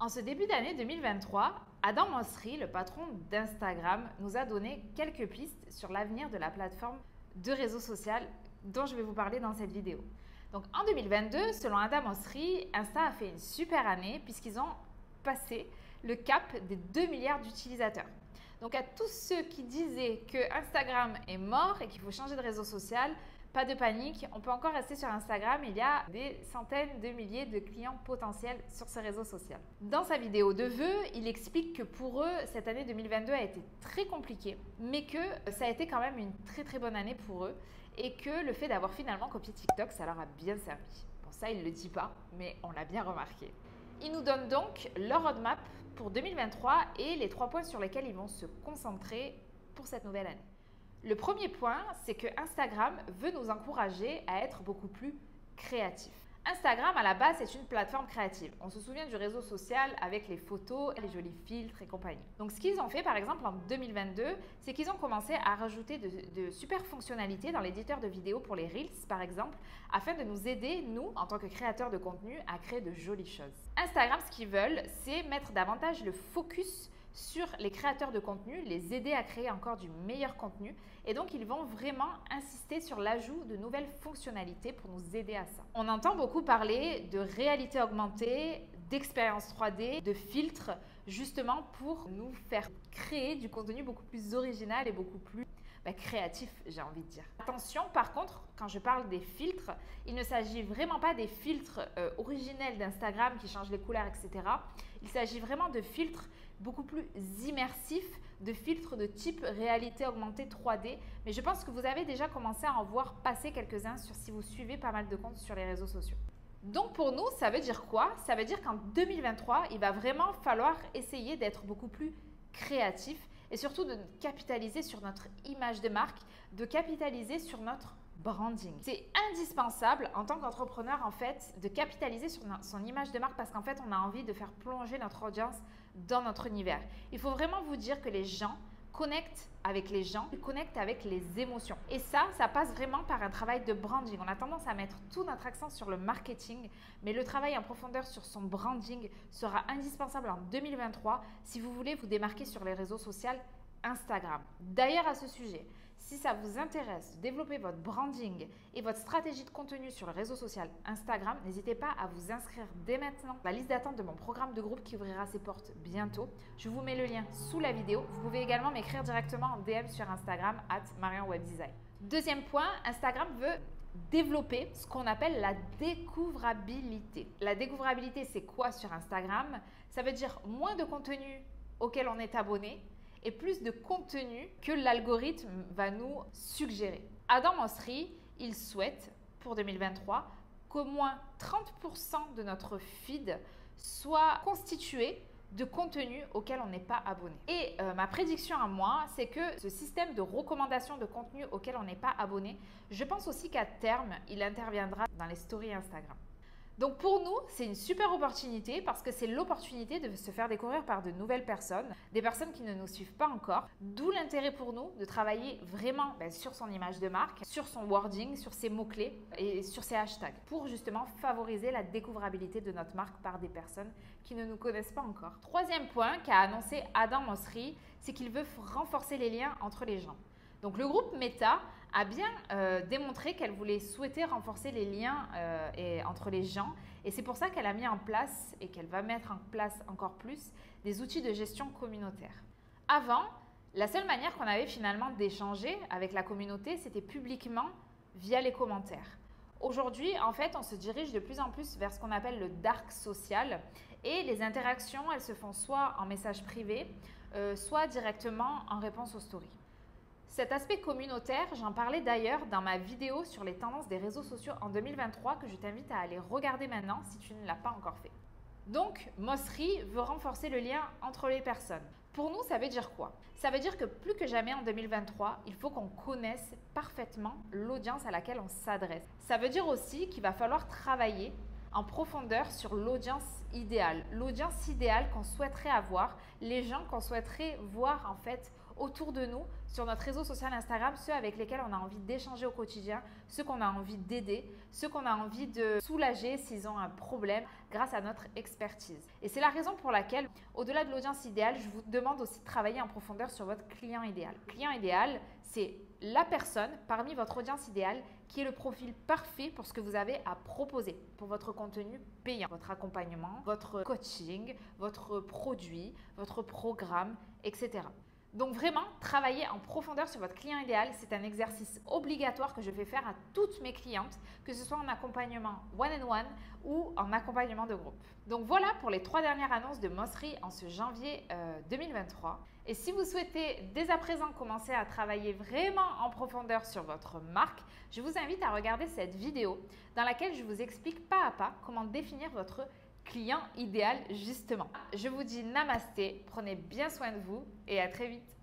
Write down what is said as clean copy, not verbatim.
En ce début d'année 2023, Adam Mosseri, le patron d'Instagram, nous a donné quelques pistes sur l'avenir de la plateforme de réseau social dont je vais vous parler dans cette vidéo. Donc en 2022, selon Adam Mosseri, Insta a fait une super année puisqu'ils ont passé le cap des 2 milliards d'utilisateurs. Donc à tous ceux qui disaient que Instagram est mort et qu'il faut changer de réseau social, pas de panique, on peut encore rester sur Instagram, il y a des centaines de milliers de clients potentiels sur ce réseau social. Dans sa vidéo de vœux, il explique que pour eux, cette année 2022 a été très compliquée, mais que ça a été quand même une très bonne année pour eux et que le fait d'avoir finalement copié TikTok, ça leur a bien servi. Bon, ça, il ne le dit pas, mais on l'a bien remarqué. Ils nous donnent donc leur roadmap pour 2023 et les 3 points sur lesquels ils vont se concentrer pour cette nouvelle année. Le premier point, c'est que Instagram veut nous encourager à être beaucoup plus créatifs. Instagram, à la base, c'est une plateforme créative. On se souvient du réseau social avec les photos, les jolis filtres et compagnie. Donc, ce qu'ils ont fait, par exemple, en 2022, c'est qu'ils ont commencé à rajouter de super fonctionnalités dans l'éditeur de vidéos pour les Reels, par exemple, afin de nous aider, nous, en tant que créateurs de contenu, à créer de jolies choses. Instagram, ce qu'ils veulent, c'est mettre davantage le focus sur les créateurs de contenu, les aider à créer encore du meilleur contenu. Et donc, ils vont vraiment insister sur l'ajout de nouvelles fonctionnalités pour nous aider à ça. On entend beaucoup parler de réalité augmentée, d'expérience 3D, de filtres, justement pour nous faire créer du contenu beaucoup plus original et beaucoup plus créatif, j'ai envie de dire. Attention, par contre, quand je parle des filtres, il ne s'agit vraiment pas des filtres originels d'Instagram qui changent les couleurs, etc. Il s'agit vraiment de filtres beaucoup plus immersifs, de filtres de type réalité augmentée 3D. Mais je pense que vous avez déjà commencé à en voir passer quelques-uns si vous suivez pas mal de comptes sur les réseaux sociaux. Donc pour nous, ça veut dire quoi? Ça veut dire qu'en 2023, il va vraiment falloir essayer d'être beaucoup plus créatif et surtout de capitaliser sur notre image de marque, de capitaliser sur notre branding. C'est indispensable en tant qu'entrepreneur en fait de capitaliser sur son image de marque parce qu'en fait on a envie de faire plonger notre audience dans notre univers. Il faut vraiment vous dire que les gens connectent avec les gens, ils connectent avec les émotions. Et ça passe vraiment par un travail de branding. On a tendance à mettre tout notre accent sur le marketing, mais le travail en profondeur sur son branding sera indispensable en 2023 si vous voulez vous démarquer sur les réseaux sociaux Instagram. D'ailleurs, à ce sujet, si ça vous intéresse de développer votre branding et votre stratégie de contenu sur le réseau social Instagram, n'hésitez pas à vous inscrire dès maintenant à la liste d'attente de mon programme de groupe qui ouvrira ses portes bientôt. Je vous mets le lien sous la vidéo. Vous pouvez également m'écrire directement en DM sur Instagram @marianwebdesign. Deuxième point, Instagram veut développer ce qu'on appelle la découvrabilité. La découvrabilité, c'est quoi sur Instagram? Ça veut dire moins de contenu auquel on est abonné et plus de contenu que l'algorithme va nous suggérer. Adam Mosseri, il souhaite pour 2023 qu'au moins 30% de notre feed soit constitué de contenu auquel on n'est pas abonné. Et ma prédiction à moi, c'est que ce système de recommandation de contenu auquel on n'est pas abonné, je pense aussi qu'à terme, il interviendra dans les stories Instagram. Donc pour nous, c'est une super opportunité parce que c'est l'opportunité de se faire découvrir par de nouvelles personnes, des personnes qui ne nous suivent pas encore. D'où l'intérêt pour nous de travailler vraiment sur son image de marque, sur son wording, sur ses mots-clés et sur ses hashtags pour justement favoriser la découvrabilité de notre marque par des personnes qui ne nous connaissent pas encore. Troisième point qu'a annoncé Adam Mosseri, c'est qu'il veut renforcer les liens entre les gens. Donc le groupe Meta a bien démontré qu'elle voulait souhaiter renforcer les liens entre les gens et c'est pour ça qu'elle a mis en place et qu'elle va mettre en place encore plus des outils de gestion communautaire. Avant, la seule manière qu'on avait finalement d'échanger avec la communauté, c'était publiquement via les commentaires. Aujourd'hui, en fait, on se dirige de plus en plus vers ce qu'on appelle le dark social et les interactions, elles se font soit en message privé, soit directement en réponse aux stories. Cet aspect communautaire, j'en parlais d'ailleurs dans ma vidéo sur les tendances des réseaux sociaux en 2023 que je t'invite à aller regarder maintenant si tu ne l'as pas encore fait. Donc, Mosseri veut renforcer le lien entre les personnes. Pour nous, ça veut dire quoi? Ça veut dire que plus que jamais en 2023, il faut qu'on connaisse parfaitement l'audience à laquelle on s'adresse. Ça veut dire aussi qu'il va falloir travailler en profondeur sur l'audience idéale qu'on souhaiterait avoir, les gens qu'on souhaiterait voir en fait autour de nous sur notre réseau social Instagram, ceux avec lesquels on a envie d'échanger au quotidien, ceux qu'on a envie d'aider, ceux qu'on a envie de soulager s'ils ont un problème grâce à notre expertise. Et c'est la raison pour laquelle, au-delà de l'audience idéale, je vous demande aussi de travailler en profondeur sur votre client idéal. Le client idéal, c'est la personne parmi votre audience idéale qui est le profil parfait pour ce que vous avez à proposer, pour votre contenu payant, votre accompagnement, votre coaching, votre produit, votre programme, etc. Donc vraiment, travailler en profondeur sur votre client idéal, c'est un exercice obligatoire que je fais faire à toutes mes clientes, que ce soit en accompagnement one-on-one ou en accompagnement de groupe. Donc voilà pour les 3 dernières annonces de Mosseri en ce janvier 2023. Et si vous souhaitez dès à présent commencer à travailler vraiment en profondeur sur votre marque, je vous invite à regarder cette vidéo dans laquelle je vous explique pas à pas comment définir votre client idéal justement. Je vous dis namasté, prenez bien soin de vous et à très vite.